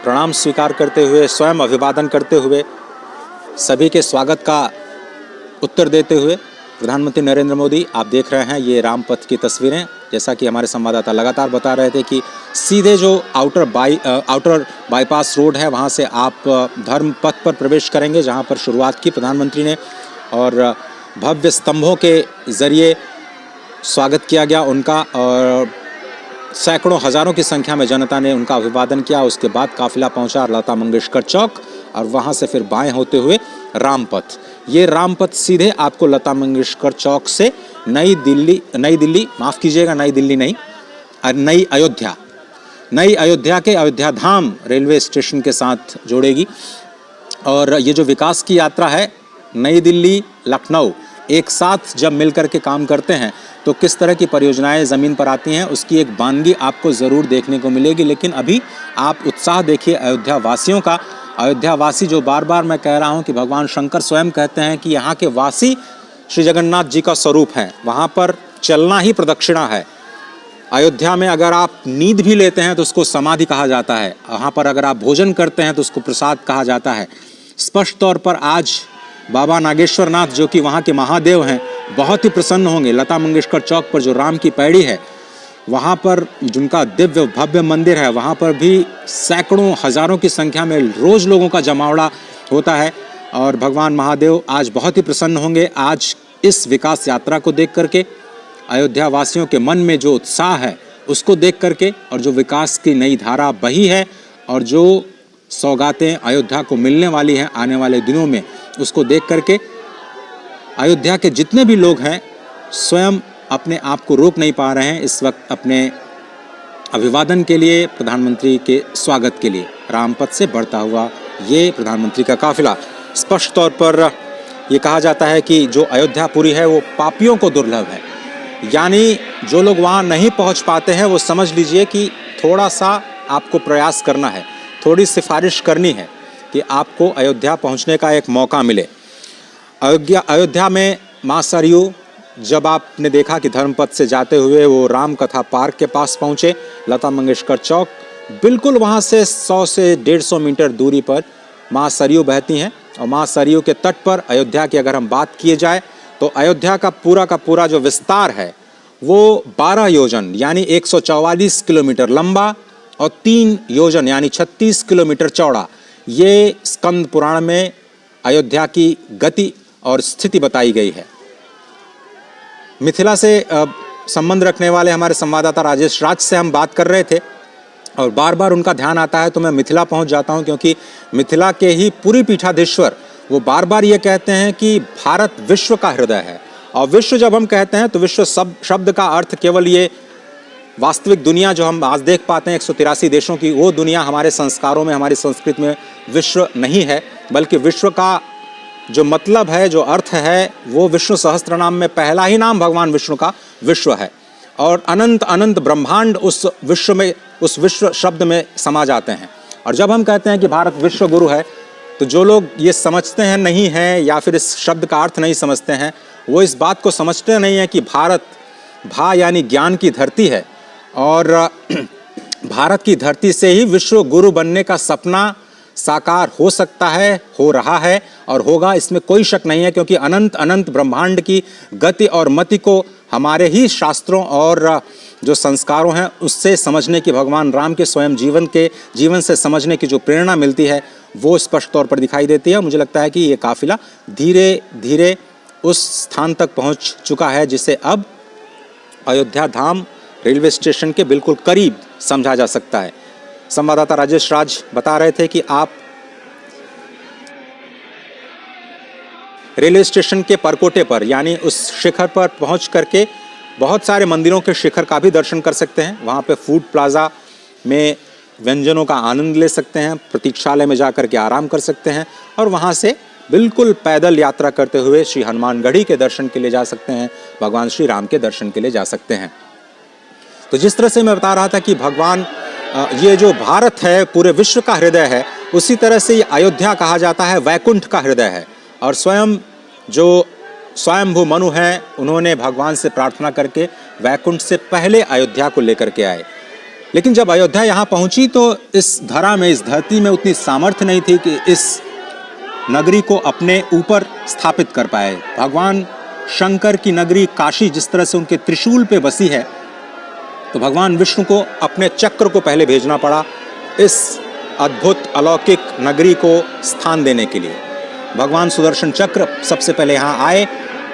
प्रणाम स्वीकार करते हुए, स्वयं अभिवादन करते हुए, सभी के स्वागत का उत्तर देते हुए प्रधानमंत्री नरेंद्र मोदी, आप देख रहे हैं ये रामपथ की तस्वीरें। जैसा कि हमारे संवाददाता लगातार बता रहे थे कि सीधे जो आउटर बाईपास रोड है वहाँ से आप धर्म पथ पर प्रवेश करेंगे, जहाँ पर शुरुआत की प्रधानमंत्री ने, और भव्य स्तंभों के ज़रिए स्वागत किया गया उनका, और सैकड़ों हज़ारों की संख्या में जनता ने उनका अभिवादन किया। उसके बाद काफिला पहुंचा लता मंगेशकर चौक और वहां से फिर बाएं होते हुए रामपथ। ये रामपथ सीधे आपको लता मंगेशकर चौक से नई दिल्ली माफ़ कीजिएगा, नई दिल्ली नहीं, नई अयोध्या के अयोध्या धाम रेलवे स्टेशन के साथ जोड़ेगी। और ये जो विकास की यात्रा है, नई दिल्ली लखनऊ एक साथ जब मिलकर के काम करते हैं तो किस तरह की परियोजनाएं ज़मीन पर आती हैं, उसकी एक बानगी आपको ज़रूर देखने को मिलेगी। लेकिन अभी आप उत्साह देखिए अयोध्या वासियों का। अयोध्या वासी जो बार बार मैं कह रहा हूं कि भगवान शंकर स्वयं कहते हैं कि यहाँ के वासी श्री जगन्नाथ जी का स्वरूप हैं, वहाँ पर चलना ही प्रदक्षिणा है। अयोध्या में अगर आप नींद भी लेते हैं तो उसको समाधि कहा जाता है, वहाँ पर अगर आप भोजन करते हैं तो उसको प्रसाद कहा जाता है। स्पष्ट तौर पर आज बाबा नागेश्वर नाथ जो कि वहाँ के महादेव हैं, बहुत ही प्रसन्न होंगे। लता मंगेशकर चौक पर जो राम की पैड़ी है, वहाँ पर जिनका दिव्य भव्य मंदिर है, वहाँ पर भी सैकड़ों हज़ारों की संख्या में रोज़ लोगों का जमावड़ा होता है और भगवान महादेव आज बहुत ही प्रसन्न होंगे। आज इस विकास यात्रा को देख करके अयोध्या वासियों के मन में जो उत्साह है उसको देख करके, और जो विकास की नई धारा बही है और जो सौगातें अयोध्या को मिलने वाली हैं आने वाले दिनों में, उसको देख करके अयोध्या के जितने भी लोग हैं स्वयं अपने आप को रोक नहीं पा रहे हैं इस वक्त अपने अभिवादन के लिए, प्रधानमंत्री के स्वागत के लिए। रामपथ से बढ़ता हुआ ये प्रधानमंत्री का काफिला। स्पष्ट तौर पर ये कहा जाता है कि जो अयोध्यापुरी है वो पापियों को दुर्लभ है, यानी जो लोग वहाँ नहीं पहुँच पाते हैं वो समझ लीजिए कि थोड़ा सा आपको प्रयास करना है, थोड़ी सिफारिश करनी है कि आपको अयोध्या पहुंचने का एक मौका मिले। अयोध्या में मां सरयू जब आपने देखा कि धर्मपथ से जाते हुए वो राम कथा पार्क के पास पहुंचे, लता मंगेशकर चौक, बिल्कुल वहां से 100 से 150 मीटर दूरी पर मां सरयू बहती हैं। और मां सरयू के तट पर अयोध्या की अगर हम बात किए जाए तो अयोध्या का पूरा जो विस्तार है वो 12 योजन यानी 144 किलोमीटर लंबा और 3 योजन यानी 36 किलोमीटर चौड़ा, ये स्कंद पुराण में अयोध्या की गति और स्थिति बताई गई है। मिथिला से संबंध रखने वाले हमारे संवाददाता राजेश राज से हम बात कर रहे थे और बार बार उनका ध्यान आता है तो मैं मिथिला पहुंच जाता हूं, क्योंकि मिथिला के ही पूरी पीठाधीश्वर वो बार बार ये कहते हैं कि भारत विश्व का हृदय है। और विश्व जब हम कहते हैं तो विश्व शब्द का अर्थ केवल ये वास्तविक दुनिया जो हम आज देख पाते हैं 183 देशों की, वो दुनिया हमारे संस्कारों में, हमारी संस्कृति में विश्व नहीं है, बल्कि विश्व का जो मतलब है, जो अर्थ है, वो विष्णु सहस्त्र नाम में पहला ही नाम भगवान विष्णु का विश्व है। और अनंत अनंत ब्रह्मांड उस विश्व में, उस विश्व शब्द में समा जाते हैं। और जब हम कहते हैं कि भारत विश्व गुरु है तो जो लोग ये समझते हैं नहीं हैं या फिर इस शब्द का अर्थ नहीं समझते हैं, वो इस बात को समझते नहीं हैं कि भारत भा यानी ज्ञान की धरती है और भारत की धरती से ही विश्व गुरु बनने का सपना साकार हो सकता है, हो रहा है और होगा, इसमें कोई शक नहीं है। क्योंकि अनंत अनंत ब्रह्मांड की गति और मति को हमारे ही शास्त्रों और जो संस्कारों हैं उससे समझने की, भगवान राम के स्वयं जीवन से समझने की जो प्रेरणा मिलती है वो स्पष्ट तौर पर दिखाई देती है। मुझे लगता है कि ये काफिला धीरे धीरे उस स्थान तक पहुंच चुका है जिसे अब अयोध्या धाम रेलवे स्टेशन के बिल्कुल करीब समझा जा सकता है। संवाददाता राजेश राज बता रहे थे कि आप रेलवे स्टेशन के परकोटे पर यानी उस शिखर पर पहुंच करके बहुत सारे मंदिरों के शिखर का भी दर्शन कर सकते हैं। वहां पे फूड प्लाजा में व्यंजनों का आनंद ले सकते हैं, प्रतीक्षालय में जाकर के आराम कर सकते हैं और वहां से बिल्कुल पैदल यात्रा करते हुए श्री हनुमानगढ़ी के दर्शन के लिए जा सकते हैं, भगवान श्री राम के दर्शन के लिए जा सकते हैं। तो जिस तरह से मैं बता रहा था कि भगवान ये जो भारत है पूरे विश्व का हृदय है, उसी तरह से ये अयोध्या कहा जाता है वैकुंठ का हृदय है। और स्वयं जो स्वयंभू मनु हैं उन्होंने भगवान से प्रार्थना करके वैकुंठ से पहले अयोध्या को लेकर के आए। लेकिन जब अयोध्या यहाँ पहुंची तो इस धरा में, इस धरती में उतनी सामर्थ्य नहीं थी कि इस नगरी को अपने ऊपर स्थापित कर पाए। भगवान शंकर की नगरी काशी जिस तरह से उनके त्रिशूल पे बसी है, तो भगवान विष्णु को अपने चक्र को पहले भेजना पड़ा इस अद्भुत अलौकिक नगरी को स्थान देने के लिए। भगवान सुदर्शन चक्र सबसे पहले यहाँ आए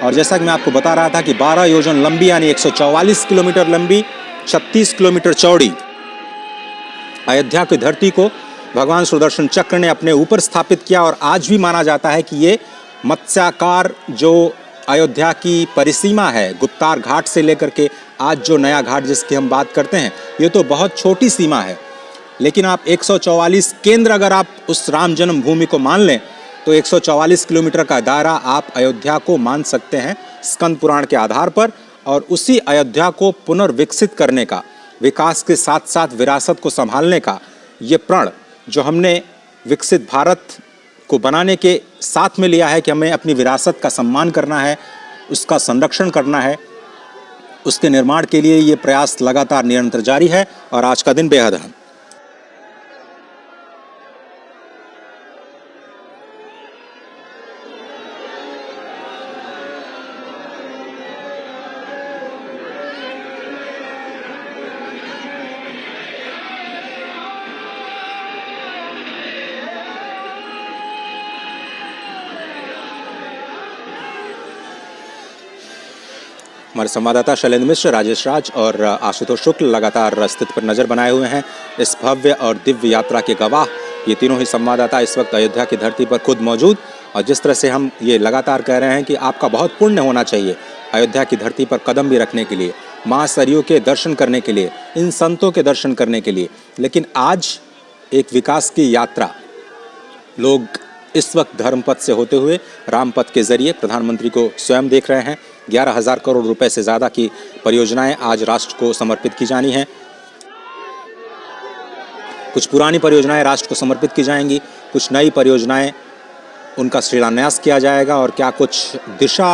और जैसा कि मैं आपको बता रहा था कि 12 योजन लंबी यानी 144 किलोमीटर लंबी, 36 किलोमीटर चौड़ी अयोध्या की धरती को भगवान सुदर्शन चक्र ने अपने ऊपर स्थापित किया। और आज भी माना जाता है कि ये मत्स्याकार जो अयोध्या की परिसीमा है, गुप्तार घाट से लेकर के आज जो नया घाट जिसकी हम बात करते हैं, ये तो बहुत छोटी सीमा है, लेकिन आप 144 केंद्र अगर आप उस राम जन्मभूमि को मान लें तो 144 किलोमीटर का दायरा आप अयोध्या को मान सकते हैं स्कंद पुराण के आधार पर। और उसी अयोध्या को पुनर्विकसित करने का, विकास के साथ साथ विरासत को संभालने का ये प्रण जो हमने विकसित भारत को बनाने के साथ में लिया है कि हमें अपनी विरासत का सम्मान करना है, उसका संरक्षण करना है, उसके निर्माण के लिए ये प्रयास लगातार निरंतर जारी है और आज का दिन बेहद अहम। हमारे संवाददाता शैलेंद्र मिश्र, राजेश राज और आशुतोष शुक्ल लगातार स्थिति पर नजर बनाए हुए हैं। इस भव्य और दिव्य यात्रा के गवाह ये तीनों ही संवाददाता इस वक्त अयोध्या की धरती पर खुद मौजूद। और जिस तरह से हम ये लगातार कह रहे हैं कि आपका बहुत पुण्य होना चाहिए अयोध्या की धरती पर कदम भी रखने के लिए, माँ सरयू के दर्शन करने के लिए, इन संतों के दर्शन करने के लिए। लेकिन आज एक विकास की यात्रा लोग इस वक्त धर्मपथ से होते हुए रामपथ के जरिए प्रधानमंत्री को स्वयं देख रहे हैं। 11,000 करोड़ रुपए से ज़्यादा की परियोजनाएं आज राष्ट्र को समर्पित की जानी हैं। कुछ पुरानी परियोजनाएं राष्ट्र को समर्पित की जाएंगी, कुछ नई परियोजनाएं उनका शिलान्यास किया जाएगा और क्या कुछ दिशा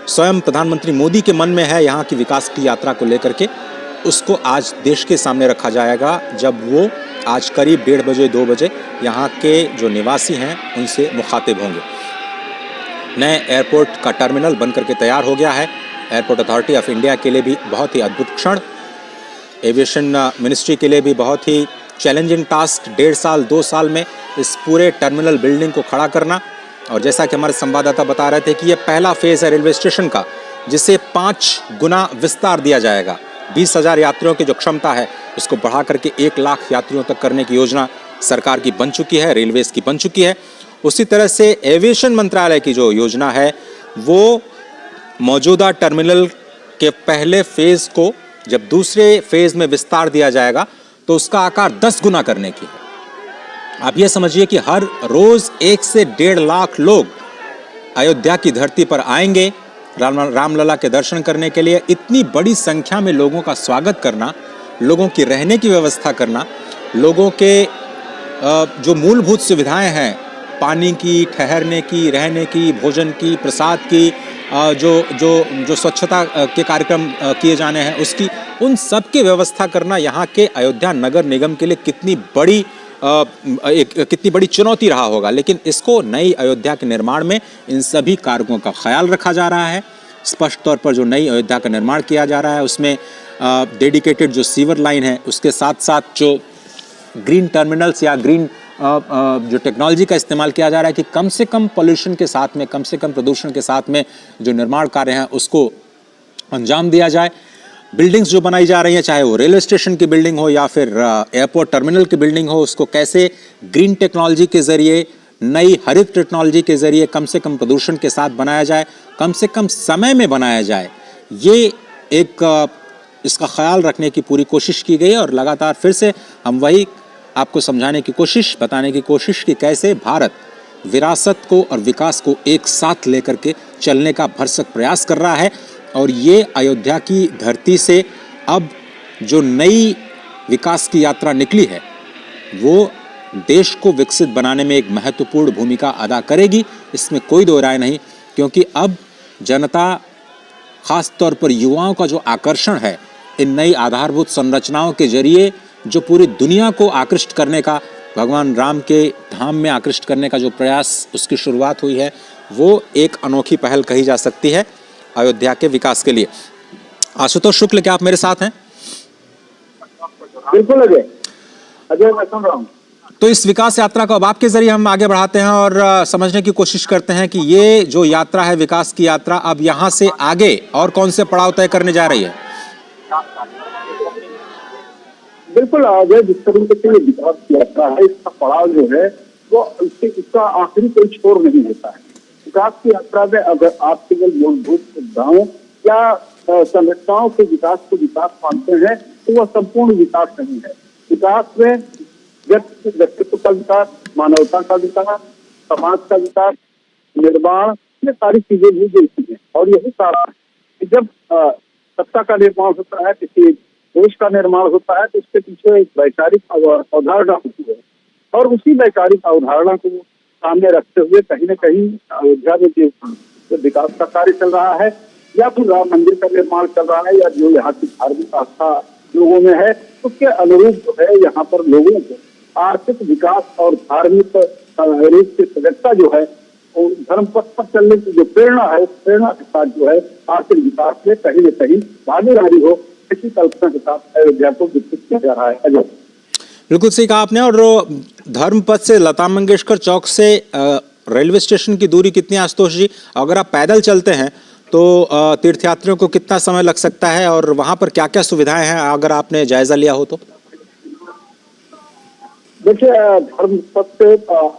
स्वयं प्रधानमंत्री मोदी के मन में है यहाँ की विकास की यात्रा को लेकर के, उसको आज देश के सामने रखा जाएगा जब वो आज करीब 1:30 बजे 2 बजे यहाँ के जो निवासी हैं उनसे मुखातिब होंगे। नए एयरपोर्ट का टर्मिनल बन करके तैयार हो गया है। एयरपोर्ट अथॉरिटी ऑफ इंडिया के लिए भी बहुत ही अद्भुत क्षण, एविएशन मिनिस्ट्री के लिए भी बहुत ही चैलेंजिंग टास्क, 1.5 साल 2 साल में इस पूरे टर्मिनल बिल्डिंग को खड़ा करना। और जैसा कि हमारे संवाददाता बता रहे थे कि यह पहला फेज है रेलवे स्टेशन का, जिसे 5 गुना विस्तार दिया जाएगा। 20,000 यात्रियों की जो क्षमता है उसको बढ़ा करके 1 लाख यात्रियों तक करने की योजना सरकार की बन चुकी है, रेलवेज की बन चुकी है। उसी तरह से एविएशन मंत्रालय की जो योजना है वो मौजूदा टर्मिनल के पहले फेज को जब दूसरे फेज में विस्तार दिया जाएगा तो उसका आकार 10 गुना करने की है। आप ये समझिए कि हर रोज 1 से 1.5 लाख लोग अयोध्या की धरती पर आएंगे रामलला के दर्शन करने के लिए। इतनी बड़ी संख्या में लोगों का स्वागत करना, लोगों की रहने की व्यवस्था करना, लोगों के जो मूलभूत सुविधाएं हैं, पानी की, ठहरने की, रहने की, भोजन की, प्रसाद की, जो स्वच्छता के कार्यक्रम किए जाने हैं उसकी, उन सब की व्यवस्था करना यहाँ के अयोध्या नगर निगम के लिए कितनी बड़ी चुनौती रहा होगा। लेकिन इसको नई अयोध्या के निर्माण में इन सभी कारकों का ख्याल रखा जा रहा है। स्पष्ट तौर पर जो नई अयोध्या का निर्माण किया जा रहा है उसमें डेडिकेटेड जो सीवर लाइन है, उसके साथ साथ जो ग्रीन टर्मिनल्स या ग्रीन जो टेक्नोलॉजी का इस्तेमाल किया जा रहा है कि कम से कम पॉल्यूशन के साथ में, कम से कम प्रदूषण के साथ में जो निर्माण कार्य हैं उसको अंजाम दिया जाए। बिल्डिंग्स जो बनाई जा रही हैं, चाहे वो रेलवे स्टेशन की बिल्डिंग हो या फिर एयरपोर्ट टर्मिनल की बिल्डिंग हो, उसको कैसे ग्रीन टेक्नोलॉजी के ज़रिए, नई हरित टेक्नोलॉजी के ज़रिए कम से कम प्रदूषण के साथ बनाया जाए, कम से कम समय में बनाया जाए, ये एक इसका ख्याल रखने की पूरी कोशिश की गई। और लगातार फिर से हम वही आपको समझाने की कोशिश, बताने की कोशिश कि कैसे भारत विरासत को और विकास को एक साथ लेकर के चलने का भरसक प्रयास कर रहा है। और ये अयोध्या की धरती से अब जो नई विकास की यात्रा निकली है वो देश को विकसित बनाने में एक महत्वपूर्ण भूमिका अदा करेगी, इसमें कोई दो राय नहीं। क्योंकि अब जनता, खास तौर पर युवाओं का जो आकर्षण है इन नई आधारभूत संरचनाओं के जरिए जो पूरी दुनिया को आकृष्ट करने का, भगवान राम के धाम में आकृष्ट करने का जो प्रयास उसकी शुरुआत हुई है, वो एक अनोखी पहल कही जा सकती है अयोध्या के विकास के लिए। आशुतोष शुक्ल, क्या आप मेरे साथ हैं? बिल्कुल अजय मैं सुन रहा हूँ। तो इस विकास यात्रा को अब आपके जरिए हम आगे बढ़ाते हैं और समझने की कोशिश करते हैं कि ये जो यात्रा है, विकास की यात्रा, अब यहाँ से आगे और कौन से पड़ाव तय करने जा रही है? बिल्कुल अजय, जिस तरीके से ये विकास की यात्रा है, इसका पड़ाव जो है वो इसका आखिरी कोई छोर नहीं होता है। विकास की यात्रा में अगर आप केवल मूलभूत सुविधाओं या संरचनाओं के विकास को विकास मानते हैं तो वह संपूर्ण विकास नहीं है। विकास में व्यक्तित्व का विकास, मानवता का विकास, समाज का विकास, निर्माण, ये सारी चीजें भी जुड़ती हैं। और यही कारण है कि जब सत्ता का निर्माण होता है, किसी देश का निर्माण होता है, तो उसके पीछे एक वैचारिक अवधारणा होती है। और उसी वैचारिक अवधारणा को सामने रखते हुए कहीं न कहीं अयोध्या में जो विकास का कार्य चल रहा है, या फिर राम मंदिर का निर्माण चल रहा है, या जो यहाँ की धार्मिक आस्था लोगों में है, उसके अनुरूप जो है यहाँ पर लोगों को आर्थिक विकास और धार्मिक रूप से सजगता जो है, धर्म पथ पर चलने की जो प्रेरणा है, उस प्रेरणा के साथ जो है आर्थिक विकास में कहीं न कहीं भागीदारी हो, इसी कल्पना के साथ अयोध्या को विकसित किया जा रहा है। अजय, बिल्कुल सही कहा आपने। और धर्म पथ से लता मंगेशकर चौक से रेलवे स्टेशन की दूरी कितनी है आशुतोष जी? अगर आप पैदल चलते हैं तो तीर्थयात्रियों को कितना समय लग सकता है और वहां पर क्या क्या सुविधाएं हैं, अगर आपने जायजा लिया हो तो? देखिए, धर्म पथ से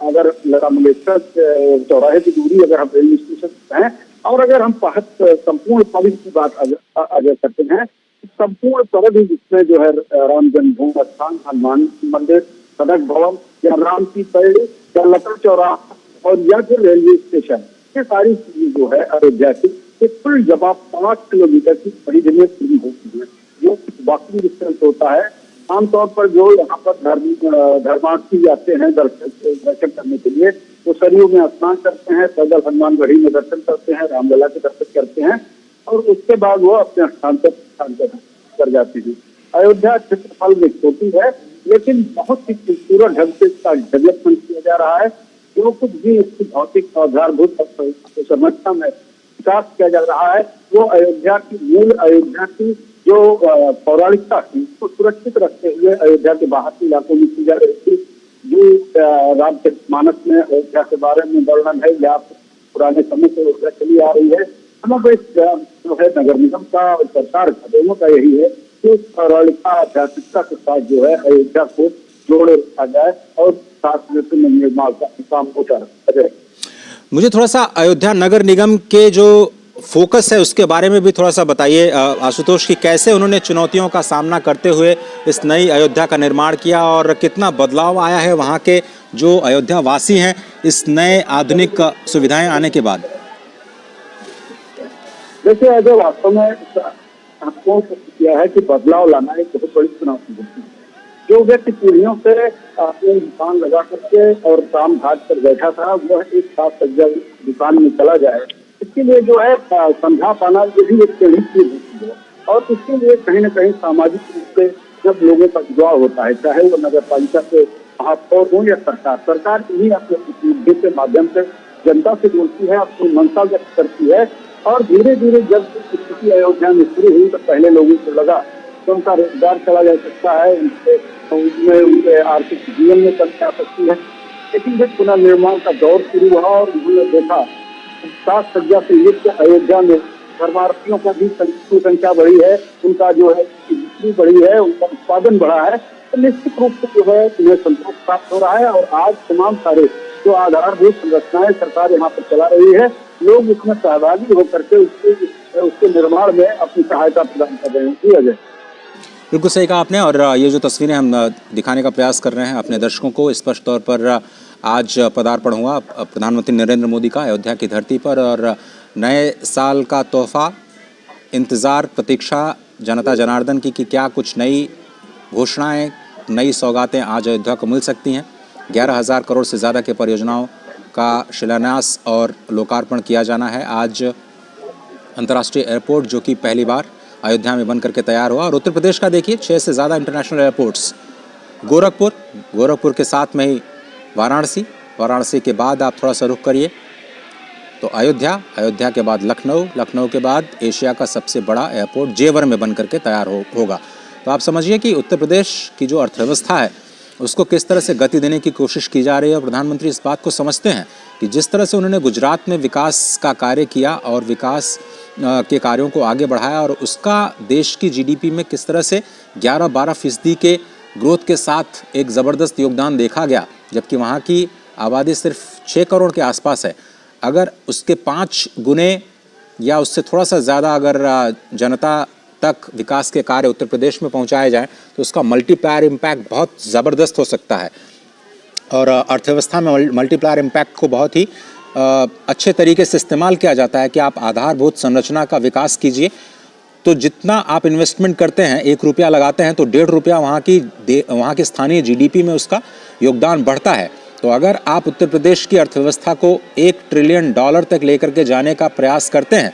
अगर लता मंगेशकर चौराहे की दूरी अगर हम रेलवे स्टेशन हैं, और अगर हम संपूर्ण पथ की बात अगर करते हैं, संपूर्ण पथ जिसमें जो है राम जन्मभूमि स्थान, हनुमान मंदिर, कनक भवन, या राम की पैड़ी, या लता चौराहा, और या फिर रेलवे स्टेशन, ये सारी चीजें जो है अयोध्या की कुल जमा 5 किलोमीटर की परिधि में पूरी होती है। जो बाकी डिस्टेंस होता है, आमतौर पर जो यहाँ पर धर्मार्थी आते हैं दर्शन करने के लिए, वो सरयू में स्नान करते हैं, पैदल हनुमानगढ़ी में दर्शन करते हैं, रामलला के दर्शन करते हैं, और उसके बाद वो अपने स्थान कर जाते हैं। अयोध्या क्षेत्रफल में छोटी है, लेकिन बहुत ही खूबसूरत ढंग से इसका डेवलपमेंट किया जा रहा है। जो कुछ भी इसकी भौतिक आधारभूत संरचना में विकास किया जा रहा है, वो अयोध्या की जो पौराणिकता थी उसको सुरक्षित रखते हुए अयोध्या के बाहर के इलाकों में की जा रही थी। जो रामचरितमानस में अयोध्या के बारे में वर्णन है, या पुराने समय से अयोध्या चली आ रही है, समग्र जो है नगर निगम का और सरकार का, दोनों का यही है कि उस पौराणिकता आध्यात्मिकता के साथ जो है अयोध्या को जोड़े रखा जाए और साथ में निर्माण का काम होता रहे। मुझे थोड़ा सा अयोध्या नगर निगम के जो फोकस है उसके बारे में भी थोड़ा सा बताइए आशुतोष, की कैसे उन्होंने चुनौतियों का सामना करते हुए इस नई अयोध्या का निर्माण किया और कितना बदलाव आया है वहाँ के जो अयोध्या वासी हैं इस नए आधुनिक सुविधाएं आने के बाद। देखिए अजय, वास्तव में आपको किया है कि बदलाव लाना एक बहुत बड़ी चुनौती होती है। जो व्यक्ति पीढ़ियों से अपनी दुकान लगा करके और काम काज पर बैठा था, वह एक साथ सज्जा दुकान में चला जाए, इसके लिए जो है समझा पाना ये भी एक बड़ी चीज होती है। और इसके लिए कहीं न कहीं सामाजिक रूप से जब लोगों का जुड़ाव होता है, चाहे वो नगर पालिका के महापौर हो या सरकार इन्हीं अपने प्रतिनिधि के माध्यम से जनता से जुड़ती है, अपनी मंशा व्यक्त करती है। और धीरे धीरे जब स्थिति अयोध्या में शुरू हुई तो पहले लोगों को लगा कि उनका रोजगार चला जा सकता है, उनके आर्थिक जीवन में कमी आ सकती है। लेकिन जब पुनर्निर्माण का दौर शुरू हुआ और उन्होंने देखा सात सज्जा से युक्त अयोध्या में धर्मार्थियों का भी संख्या बढ़ी है, उनका जो है बिक्री बढ़ी है, उनका उत्पादन बढ़ा है, तो निश्चित रूप से जो है उन्हें संतोष प्राप्त हो रहा है। और आज तमाम सारे जो आधारभूत संरचनाएं सरकार यहाँ पर चला रही है, लोग उसमें सहभागी होकर के उसके निर्माण में अपनी सहायता प्रदान कर रहे हैं। अजय, बिल्कुल सही कहा आपने। और ये जो तस्वीरें हम दिखाने का प्रयास कर रहे हैं अपने दर्शकों को, स्पष्ट तौर पर आज पदार्पण हुआ प्रधानमंत्री नरेंद्र मोदी का अयोध्या की धरती पर, और नए साल का तोहफा, इंतज़ार, प्रतीक्षा जनता जनार्दन की कि क्या कुछ नई घोषणाएं, नई सौगातें आज अयोध्या को मिल सकती हैं। 11,000 करोड़ से ज़्यादा के परियोजनाओं का शिलान्यास और लोकार्पण किया जाना है। आज अंतर्राष्ट्रीय एयरपोर्ट जो कि पहली बार अयोध्या में बन करके तैयार हुआ। और उत्तर प्रदेश का देखिए 6 से ज़्यादा इंटरनेशनल एयरपोर्ट्स, गोरखपुर के साथ में ही वाराणसी के बाद आप थोड़ा सा रुख करिए तो अयोध्या के बाद लखनऊ के बाद एशिया का सबसे बड़ा एयरपोर्ट जेवर में बन करके तैयार होगा। तो आप समझिए कि उत्तर प्रदेश की जो अर्थव्यवस्था है उसको किस तरह से गति देने की कोशिश की जा रही है। और प्रधानमंत्री इस बात को समझते हैं कि जिस तरह से उन्होंने गुजरात में विकास का कार्य किया और विकास के कार्यों को आगे बढ़ाया और उसका देश की जीडीपी में किस तरह से 11-12% के ग्रोथ के साथ एक ज़बरदस्त योगदान देखा गया, जबकि वहाँ की आबादी सिर्फ 6 करोड़ के आसपास है। अगर उसके 5 गुने या उससे थोड़ा सा ज़्यादा अगर जनता तक विकास के कार्य उत्तर प्रदेश में पहुंचाए जाएं तो उसका मल्टीप्लायर इम्पैक्ट बहुत ज़बरदस्त हो सकता है। और अर्थव्यवस्था में मल्टीप्लायर इम्पैक्ट को बहुत ही अच्छे तरीके से इस्तेमाल किया जाता है कि आप आधारभूत संरचना का विकास कीजिए तो जितना आप इन्वेस्टमेंट करते हैं, 1 रुपया लगाते हैं तो 1.5 रुपया वहाँ की स्थानीय जीडीपी में उसका योगदान बढ़ता है। तो अगर आप उत्तर प्रदेश की अर्थव्यवस्था को $1 ट्रिलियन तक लेकर के जाने का प्रयास करते हैं,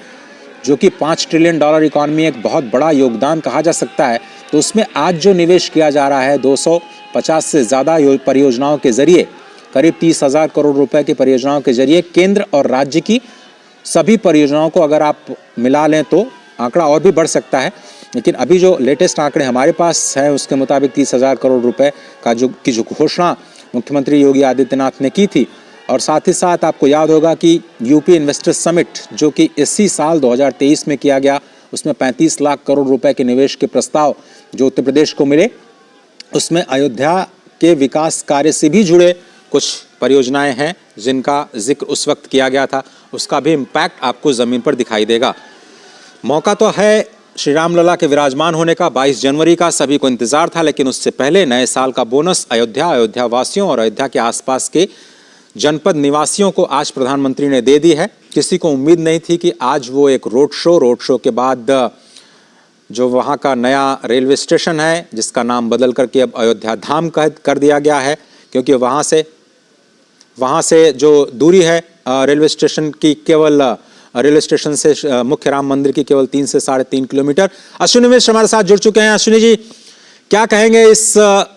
जो कि $5 ट्रिलियन इकॉनमी एक बहुत बड़ा योगदान कहा जा सकता है, तो उसमें आज जो निवेश किया जा रहा है 250 से ज़्यादा परियोजनाओं के जरिए, करीब 30,000 करोड़ रुपए की परियोजनाओं के जरिए केंद्र और राज्य की सभी परियोजनाओं को अगर आप मिला लें तो आंकड़ा और भी बढ़ सकता है। लेकिन अभी जो लेटेस्ट आंकड़े हमारे पास हैं उसके मुताबिक 30,000 करोड़ रुपए का जो घोषणा मुख्यमंत्री योगी आदित्यनाथ ने की थी। और साथ ही साथ आपको याद होगा कि यूपी इन्वेस्टर्स समिट जो कि इसी साल 2023 में किया गया, उसमें 35 लाख करोड़ रुपए के निवेश के प्रस्ताव जो उत्तर प्रदेश को मिले, उसमें अयोध्या के विकास कार्य से भी जुड़े कुछ परियोजनाएं हैं जिनका जिक्र उस वक्त किया गया था। उसका भी इम्पैक्ट आपको ज़मीन पर दिखाई देगा। मौका तो है श्री राम लला के विराजमान होने का, 22 जनवरी का सभी को इंतजार था, लेकिन उससे पहले नए साल का बोनस अयोध्या वासियों और अयोध्या के आसपास के जनपद निवासियों को आज प्रधानमंत्री ने दे दी है। किसी को उम्मीद नहीं थी कि आज वो एक रोड शो के बाद जो वहाँ का नया रेलवे स्टेशन है जिसका नाम बदल करके अब अयोध्या धाम कर दिया गया है, क्योंकि वहाँ से जो दूरी है रेलवे स्टेशन की, केवल रेलवे स्टेशन से मुख्य राम मंदिर की केवल 3 से 3.5 किलोमीटर। अश्विनी मिश्र हमारे साथ जुड़ चुके हैं। अश्विनी जी, क्या कहेंगे इस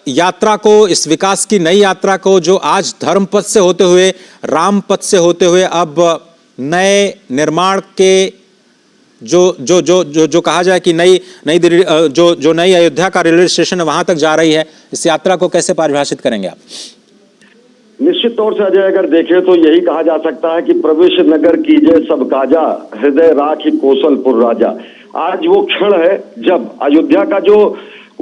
यात्रा को, इस विकास की नई यात्रा को जो आज धर्मपथ से होते हुए, रामपथ से होते हुए अब नए निर्माण के जो कहा जाए कि नई अयोध्या का रेलवे स्टेशन है वहां तक जा रही है, इस यात्रा को कैसे परिभाषित करेंगे आप? निश्चित तौर से अजय अगर देखें तो यही कहा जा सकता है कि प्रवेश नगर कीजिए सब काजा, हृदय राखी कौशलपुर राजा। आज वो क्षण है जब अयोध्या का जो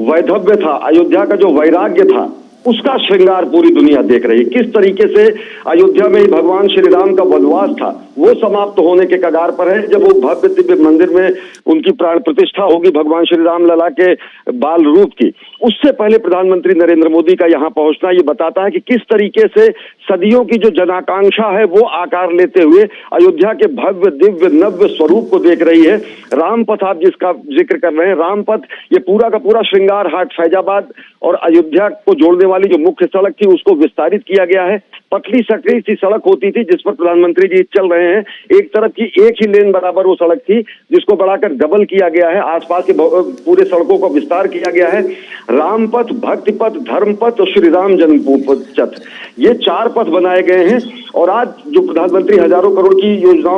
वैधव्य था, अयोध्या का जो वैराग्य था, उसका श्रृंगार पूरी दुनिया देख रही है। किस तरीके से अयोध्या में ही भगवान श्री राम का वनवास था वो समाप्त होने के कगार पर है। जब वो भव्य दिव्य मंदिर में उनकी प्राण प्रतिष्ठा होगी भगवान श्री राम लला के बाल रूप की, उससे पहले प्रधानमंत्री नरेंद्र मोदी का यहाँ पहुंचना ये बताता है कि किस तरीके से सदियों की जो जनाकांक्षा है वो आकार लेते हुए अयोध्या के भव्य दिव्य नव्य स्वरूप को देख रही है। रामपथ आप जिसका जिक्र कर रहे हैं, रामपथ ये पूरा का पूरा श्रृंगार हाट फैजाबाद और अयोध्या को जोड़ने वाली जो मुख्य सड़क थी उसको विस्तारित किया गया है। पतली सकड़ी सी सड़क होती थी जिस पर प्रधानमंत्री जी चल रहे हैं, एक तरफ की एक ही लेन बराबर वो सड़क थी जिसको बढ़ाकर डबल किया गया है। आसपास के पूरे सड़कों का विस्तार किया गया है। रामपथ, भक्तिपथ, धर्मपथ और श्री राम जन्मपथ, ये 4 पथ बनाए गए हैं। और आज जो प्रधानमंत्री हजारों करोड़ की योजनाओं